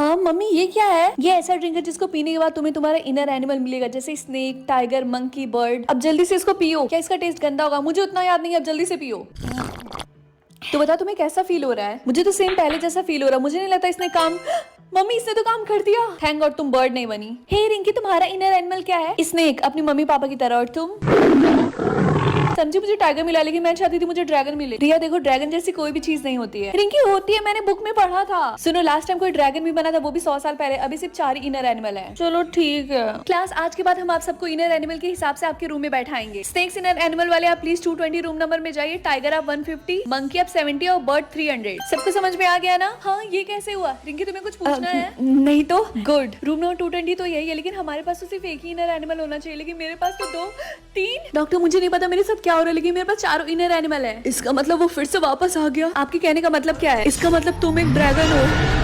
हाँ मम्मी, ये क्या है? ये ऐसा ड्रिंक है जिसको पीने के बाद तुम्हें तुम्हारा इनर एनिमल मिलेगा, जैसे स्नेक, टाइगर, मंकी, बर्ड। अब जल्दी से इसको पियो। क्या इसका टेस्ट गंदा होगा? मुझे उतना याद नहीं है, अब जल्दी से पियो। तो बता तुम्हें कैसा फील हो रहा है? मुझे तो सेम पहले जैसा फील हो रहा है। मुझे नहीं लगता इसने काम मम्मी इसने तो काम कर दिया। थैंक गॉड तुम बर्ड नहीं बनी। हे रिंकी, तुम्हारा इनर एनिमल क्या है? स्नेक, अपनी मम्मी पापा की तरह। और तुम? समझी, मुझे टाइगर मिला, लेकिन मैं चाहती थी मुझे ड्रैगन मिले। रिया देखो, ड्रैगन जैसी कोई भी चीज नहीं होती है। रिंकी होती है, मैंने बुक में पढ़ा था। सुनो, लास्ट टाइम कोई ड्रैगन भी बना था, वो भी 100 साल पहले। अभी सिर्फ 4 इनर एनिमल है। चलो ठीक है क्लास, आज के बाद हम आप सबको इनर एनिमल के हिसाब से आपके रूम में बैठाएंगे। स्नेक्स इनर एनिमल वाले आप प्लीज 220 रूम नंबर में जाइए। टाइगर आप 150, मंकी आप 70 और बर्ड 300। सबको समझ में आ गया ना? हाँ, ये कैसे हुआ? रिंकी तुम्हें कुछ पूछना है? नहीं तो गुड। रूम नंबर 220 तो यही है, लेकिन हमारे पास तो सिर्फ एक ही इनर एनिमल होना चाहिए, लेकिन मेरे पास तो 2 3। डॉक्टर मुझे नहीं पता मेरे साथ क्या हो रहा है, लेकिन मेरे पास 4 इनर एनिमल है। इसका मतलब वो फिर से वापस आ गया। आपके कहने का मतलब क्या है? इसका मतलब तुम एक ड्रैगन हो।